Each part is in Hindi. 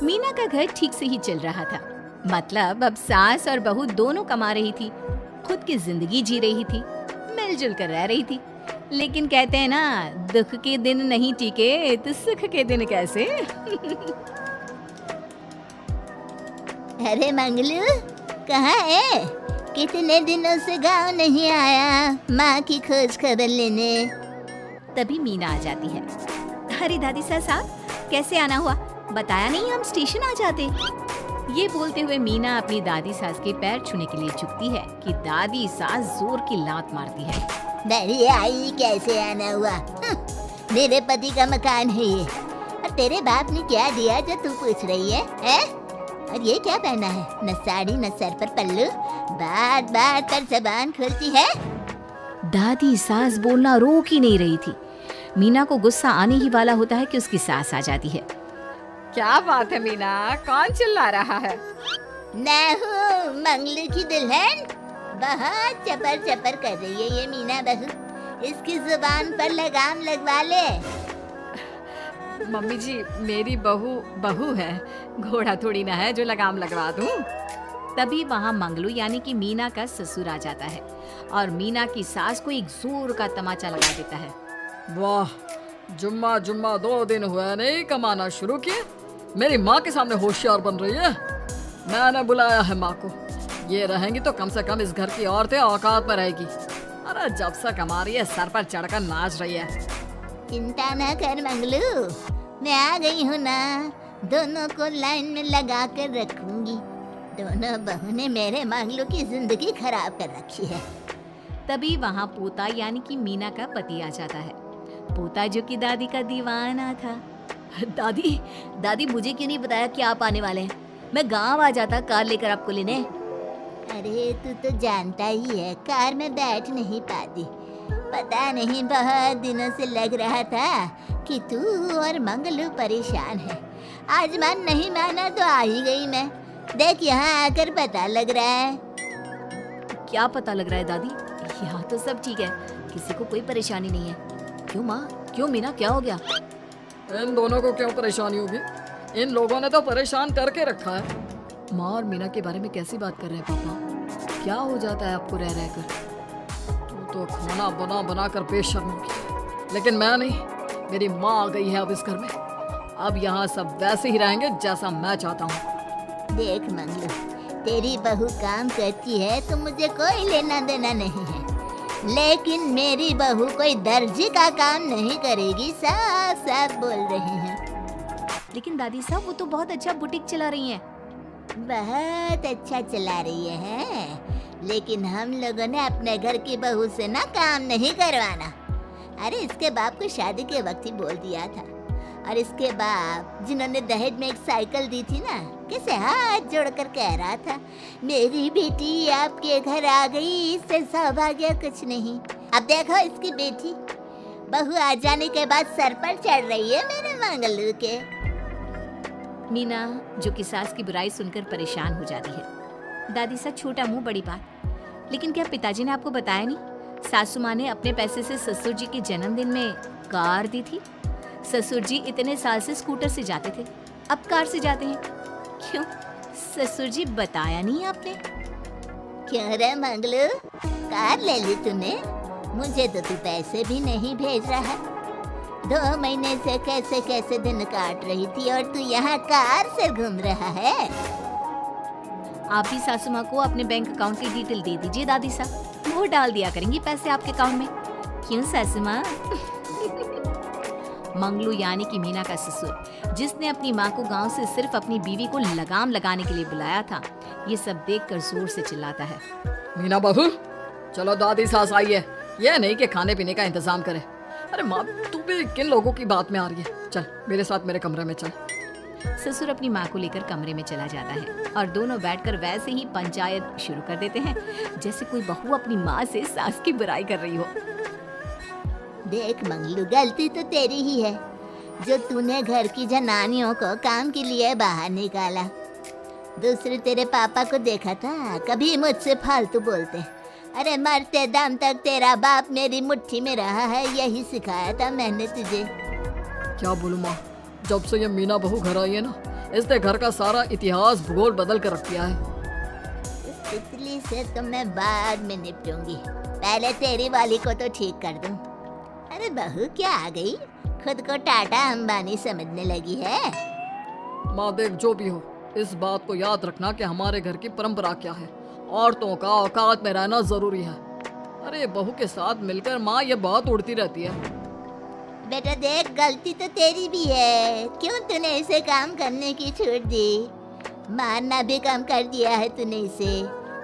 मीना का घर ठीक से ही चल रहा था। मतलब अब सास और बहू दोनों कमा रही थी, खुद की जिंदगी जी रही थी, मिलजुल कर रह रही थी। लेकिन कहते हैं ना, दुख के दिन नहीं टीके तो सुख के दिन कैसे। अरे मंगलू, कहाँ है? कितने दिनों से गांव नहीं आया माँ की खोज खबर लेने। तभी मीना आ जाती है। अरे दादी साहब, कैसे आना हुआ? बताया नहीं हम स्टेशन आ जाते। ये बोलते हुए मीना अपनी दादी सास के पैर छूने के लिए झुकती है कि दादी सास जोर की लात मारती है। बड़ी आई, कैसे आना हुआ? मेरे पति का मकान है ये। और तेरे बाप ने क्या दिया जो तू पूछ रही है? और ये क्या पहना है? न साड़ी न सर पर पल्लू, बात बात पर जबान खुलती है। दादी सास बोलना रोक ही नहीं रही थी। मीना को गुस्सा आने ही वाला होता है कि उसकी सास आ जाती है। क्या बात है मीना, कौन चिल्ला रहा है? मैं हूँ मंगलू की दुल्हन। बहुत चपर चपर कर रही है ये मीना बहू। इसकी जुबान पर लगाम लगवा ले। मम्मी जी, मेरी बहू है, घोड़ा थोड़ी ना है जो लगाम लगवा दूं। तभी वहाँ मंगलू यानी कि मीना का ससुर आ जाता है और मीना की सास को एक जोर का तमाचा लगा देता है। वाह, जुम्मा 2 दिन हुआ नहीं कमाना शुरू किए, मेरी माँ के सामने होशियार बन रही है। मैंने बुलाया है माँ को, ये रहेंगी तो कम से कम इस घर की औरतें औकात में रहेगी। अरे जब से कमा रही है सर पर चढ़कर नाच रही है। चिंता न कर मंगलू, मैं आ गई हूँ ना। दोनों को लाइन में लगा कर रखूंगी। दोनों बहू ने मेरे मंगलू की जिंदगी खराब कर रखी है। तभी वहाँ पोता यानी कि मीना का पति आ जाता है। पोता जो कि दादी का दीवाना था। दादी मुझे क्यों नहीं बताया कि आप आने वाले हैं? मैं गांव आ जाता कार लेकर आपको लेने। अरे तू तो जानता ही है, कार में बैठ नहीं पाती। पता नहीं बहुत दिनों से लग रहा था कि तू और मंगलू परेशान है। आज मन नहीं माना तो आ ही गई मैं। देख यहाँ आकर पता लग रहा है। क्या पता लग रहा है दादी? यहाँ तो सब ठीक है, किसी को कोई परेशानी नहीं है। क्यों माँ, क्यों मीना, क्या हो गया? इन दोनों को क्यों परेशानी होगी? इन लोगों ने तो परेशान करके रखा है। माँ और मीना के बारे में कैसी बात कर रहे हैं पापा? क्या हो जाता है आपको रह रहकर? तू तो खाना बना बना कर बेशर्म हो गया, लेकिन मैं नहीं। मेरी माँ आ गई है अब इस घर में। अब यहाँ सब वैसे ही रहेंगे जैसा मैं चाहता हूँ। देख मंगलू, तेरी बहू काम करती है तो मुझे कोई लेना देना नहीं है, लेकिन मेरी बहू कोई दर्जी का काम नहीं करेगी। साफ साफ बोल रहे हैं। लेकिन दादी साहब, वो तो बहुत अच्छा बुटीक चला रही हैं। बहुत अच्छा चला रही है, लेकिन हम लोगों ने अपने घर की बहू से ना काम नहीं करवाना। अरे इसके बाप को शादी के वक्त ही बोल दिया था। और इसके बाप जिन्होंने दहेज में एक साइकिल दी थी ना, कैसे हाथ जोड़कर कह रहा था, मेरी बेटी आपके घर आ गई, इससे सौभाग्य कुछ नहीं। अब देखो इसकी बेटी, बहू आ जाने के बाद सर पर चढ़ रही है मेरे मंगलू के। मीना जो कि सास की बुराई सुनकर परेशान हो जाती है। दादी सा छोटा मुंह बड़ी बात। लेकिन क्या पिताजी ने आपको बताया नहीं? सासू माँ ने अपने पैसे से ससुर जी के जन्मदिन में कार दी थी। ससुर जी इतने साल से स्कूटर से जाते थे, अब कार से जाते हैं। क्यों ससुर जी, बताया नहीं आपने? क्यों रे मंगलू, कार ले ली तूने? मुझे तो तू पैसे भी नहीं भेज रहा है। 2 महीने से कैसे कैसे दिन काट रही थी और तू यहाँ कार से घूम रहा है। आप ही सासू माँ को अपने बैंक अकाउंट की डिटेल दे दीजिए दादी साहब, वो डाल दिया करेंगी पैसे आपके अकाउंट में। क्यों सासू माँ? मंगलू यानी कि मीना का ससुर, जिसने अपनी माँ को गांव से सिर्फ अपनी बीवी को लगाम लगाने के लिए बुलाया था, ये सब देखकर जोर से चिल्लाता है। मीना बहू, चलो दादी सास आई है, ये नहीं कि खाने पीने का इंतजाम करे। अरे माँ, तू भी किन लोगों की बात में आ रही है? चल मेरे साथ मेरे कमरे में चल। ससुर अपनी माँ को लेकर कमरे में चला जाता है और दोनों बैठकर वैसे ही पंचायत शुरू कर देते हैं जैसे कोई बहू अपनी माँ से सास की बुराई कर रही हो। देख मंगलू, गलती तो तेरी ही है जो तूने घर की जनानियों को काम के लिए बाहर निकाला। दूसरे तेरे पापा को देखा था, कभी मुझसे फालतू बोलते। अरे मरते दम तक तेरा बाप मेरी मुट्ठी में रहा है, यही सिखाया था मैंने तुझे। क्या बोलूं माँ, जब से ये मीना बहू घर आई है ना, इसने घर का सारा इतिहास भूगोल बदल कर रख दिया है। इस तितली से तो मैं बाद में निपटूंगी, पहले तेरी वाली को तो ठीक कर दूं। अरे बहू क्या आ गई, खुद को टाटा अंबानी समझने लगी है। माँ देख, जो भी हो, इस बात को याद रखना कि हमारे घर की परंपरा क्या है। औरतों का औकात में रहना जरूरी है। अरे बहू के साथ मिलकर माँ ये बहुत उड़ती रहती है। बेटा देख, गलती तो तेरी भी है, क्यों तूने इसे काम करने की छूट दी। मारना भी कम कर दिया है तूने इसे,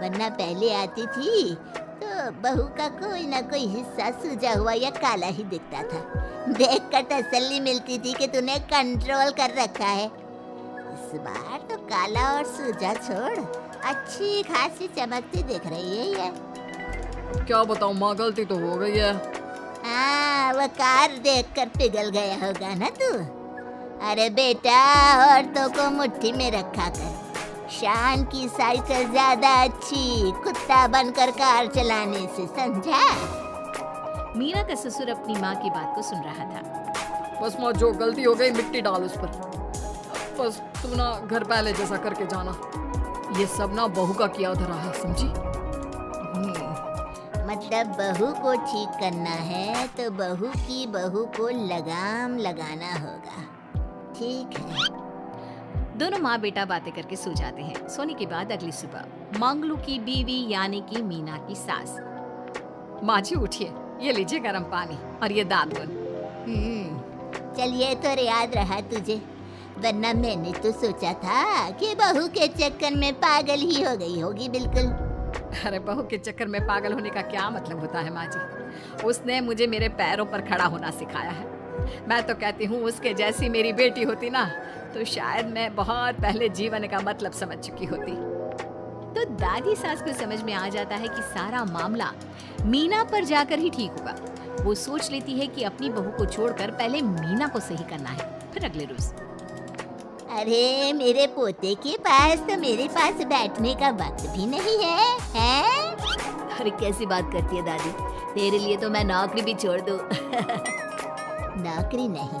वरना पहले आती थी तो बहू का कोई ना कोई हिस्सा सूजा हुआ या काला ही दिखता था। देखकर तसल्ली मिलती थी कि तूने कंट्रोल कर रखा है। इस बार तो काला और सूजा छोड़, अच्छी खासी चमकती दिख रही है ये। क्या बताऊँ माँ, गलती तो हो गई है। हाँ, वो कार देखकर पिघल गया होगा ना तू। अरे बेटा, औरतों को मुट्ठी में रखा कर, शान की साइकिल ज्यादा अच्छी कुत्ता बनकर कार चलाने से, समझा। मीना का ससुर अपनी माँ की बात को सुन रहा था। बस माँ, जो गलती हो गई मिट्टी डाल उस पर। बस तुम ना घर पहले जैसा करके जाना। ये सब ना बहू का किया धरा है, समझी। मतलब बहू को ठीक करना है तो बहू की बहू को लगाम लगाना होगा, ठीक है। दोनों माँ बेटा बातें करके सो जाते हैं। सोने के बाद अगली सुबह मंगलू की बीवी यानी कि मीना की सास, माँ जी उठिए, ये लीजिए गर्म पानी और ये दादुन। चलिए तो याद रहा तुझे, वरना मैंने तो सोचा था कि बहू के चक्कर में पागल ही हो गई होगी बिल्कुल। अरे बहू के चक्कर में पागल होने का क्या मतलब होता है माँ जी, उसने मुझे मेरे पैरों पर खड़ा होना सिखाया है। मैं तो कहती हूँ उसके जैसी मेरी बेटी होती ना तो शायद मैं बहुत पहले जीवन का मतलब समझ चुकी होती। तो दादी सास को समझ में आ जाता है कि सारा मामला मीना पर जाकर ही ठीक होगा। वो सोच लेती है कि अपनी बहू को छोड़कर पहले मीना को सही करना है। फिर अगले रोज, अरे मेरे पोते के पास तो मेरे पास बैठने का वक्त भी नहीं है, हैं? अरे कैसी बात करती है दादी, तेरे लिए तो मैं नौकरी भी छोड़ दूं। नौकरी नहीं,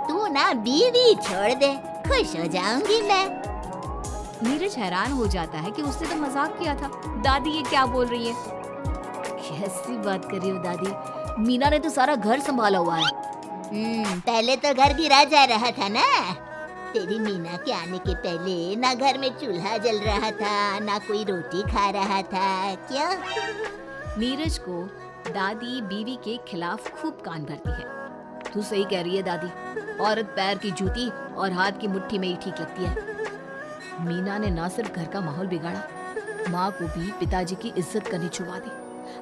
तू ना बीवी छोड़ दे, खुश हो जाऊंगी मैं। नीरज हैरान हो जाता है कि उसने तो मजाक किया था। दादी ये क्या बोल रही है? कैसी बात कर रही हो दादी, मीना ने तो सारा घर संभाला हुआ है। पहले तो घर गिरा जा रहा था ना। तेरी मीना के आने के पहले ना घर में चूल्हा जल रहा था, ना कोई रोटी खा रहा था, क्या? नीरज को दादी बीवी के खिलाफ खूब कान भरती है। तू सही कह रही है दादी, औरत पैर की जूती और हाथ की मुट्ठी में ही ठीक लगती है। मीना ने ना सिर्फ घर का माहौल बिगाड़ा, माँ को भी पिताजी की इज्जत करनी छुड़वा दी।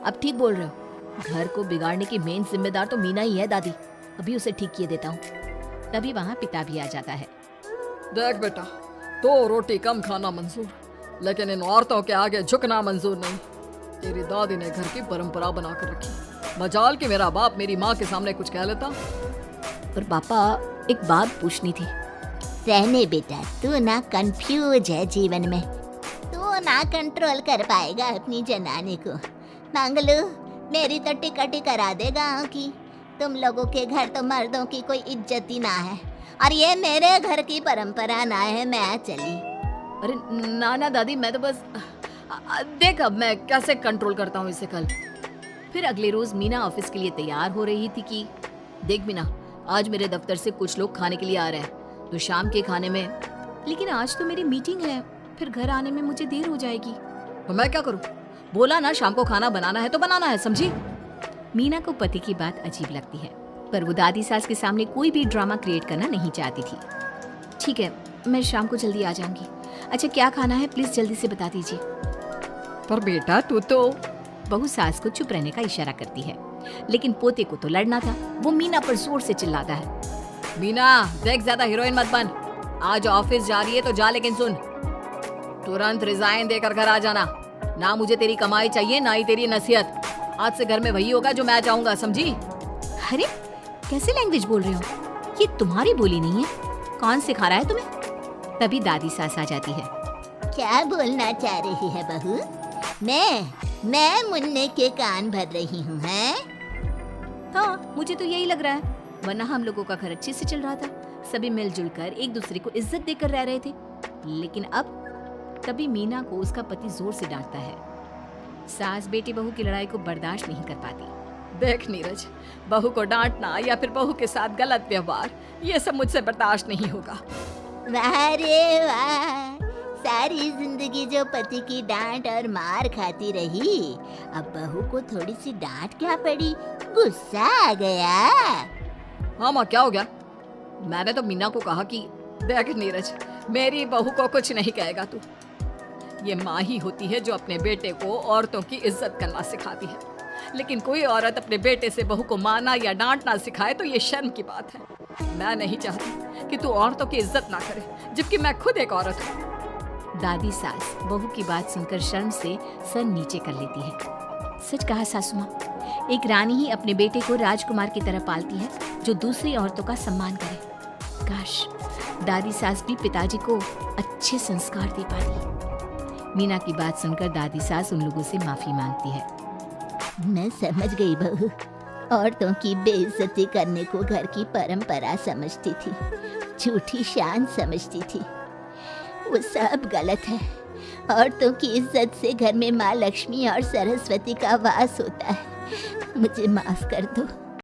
अब ठीक बोल रहे हो, घर को बिगाड़ने की मेन जिम्मेदार तो मीना ही है दादी। अभी उसे ठीक किए देता हूँ। तभी वहाँ पिता भी आ जाता है। देख बेटा, 2 रोटी कम खाना मंजूर, लेकिन इन औरतों के आगे झुकना मंजूर नहीं। तेरी दादी ने घर की परंपरा बनाकर रखी, मजाल कि मेरा बाप मेरी माँ के सामने कुछ कह लेता। पर पापा, एक बात पूछनी थी। रहने बेटा, तू ना कंफ्यूज है जीवन में, तू ना कंट्रोल कर पाएगा अपनी जनानी को। मंगलू, मेरी तो टिकट ही करा दे गाँव की। तुम लोगों के घर तो मर्दों की कोई इज्जत ही ना है, और ये मेरे घर की परंपरा ना है, मैं चली। अरे ना ना दादी, मैं तो बस देख अब मैं कैसे कंट्रोल करता हूँ इसे कल। फिर अगले रोज मीना ऑफिस के लिए तैयार हो रही थी कि देख मीना, आज मेरे दफ्तर से कुछ लोग खाने के लिए आ रहे हैं, तो शाम के खाने में, लेकिन आज तो मेरी मीटिंग है, फिर घर आने में मुझे देर हो जाएगी। तो मैं क्या करूँ? बोला ना शाम को खाना बनाना है तो बनाना है, समझी। मीना को पति की बात अजीब लगती है, पर वो दादी सास के सामने कोई भी ड्रामा क्रिएट करना नहीं चाहती थी। ठीक है, मैं शाम को जल्दी आ जाऊंगी। अच्छा क्या खाना है प्लीज जल्दी से बता दीजिए। पर बेटा तू तो। बहू सास को चुप रहने का इशारा करती है, लेकिन पोते को तो लड़ना था। वो मीना पर जोर से चिल्लाता है। मीना देख, ज्यादा हीरोइन मत बन। आज ऑफिस जा रही है तो जा, लेकिन सुन, तुरंत रिजाइन देकर घर आ जाना। ना मुझे तेरी कमाई चाहिए, ना ही तेरी नसीहत। आज से घर में वही होगा जो मैं चाहूंगा, समझी। अरे कैसे लैंग्वेज बोल रहे हो, ये तुम्हारी बोली नहीं है, कौन सिखा रहा है तुम्हें? तभी दादी सास आ जाती है। क्या बोलना चाह रही है बहू? मैं मुन्ने के कान भर रही हूँ, हैं? हाँ, मुझे तो यही लग रहा है, वरना हम लोगों का घर अच्छे से चल रहा था। सभी मिलजुल कर एक दूसरे को इज्जत देकर रह रहे थे। लेकिन अब तभी मीना को उसका पति जोर से डांटता है। सास बेटी बहू की लड़ाई को बर्दाश्त नहीं कर पाती। देख नीरज, बहू को डांटना या फिर बहू के साथ गलत व्यवहार, ये सब मुझसे बर्दाश्त नहीं होगा। वाह रे वाह, सारी जिंदगी जो पति की डांट और मार खाती रही, अब बहू को थोड़ी सी डांट क्या पड़ी, गुस्सा आ गया। हाँ माँ, क्या हो गया? मैंने तो मीना को कहा कि देख नीरज, मेरी बहू को कुछ नहीं कहेगा तू। ये माँ ही होती है जो अपने बेटे को औरतों की इज्जत करना सिखाती है, लेकिन कोई औरत अपने बेटे से बहू को मारना या डांटना सिखाए तो ये शर्म की बात है। मैं नहीं चाहती कि तू औरतों की इज्जत ना करे, जबकि मैं खुद एक औरत हूँ। दादी सास बहू की बात सुनकर शर्म से सर नीचे कर लेती है। सच कहा सासू माँ, एक रानी ही अपने बेटे को राजकुमार की तरह पालती है, जो दूसरी औरतों का सम्मान करे। काश दादी सास भी पिताजी को अच्छे संस्कार दे पाती। मीना की बात सुनकर दादी सास उन लोगों से माफी मांगती है। मैं समझ गई बहू, औरतों की बेइज्जती करने को घर की परंपरा समझती थी, झूठी शान समझती थी। वो सब गलत है। औरतों की इज्जत से घर में माँ लक्ष्मी और सरस्वती का वास होता है। मुझे माफ कर दो।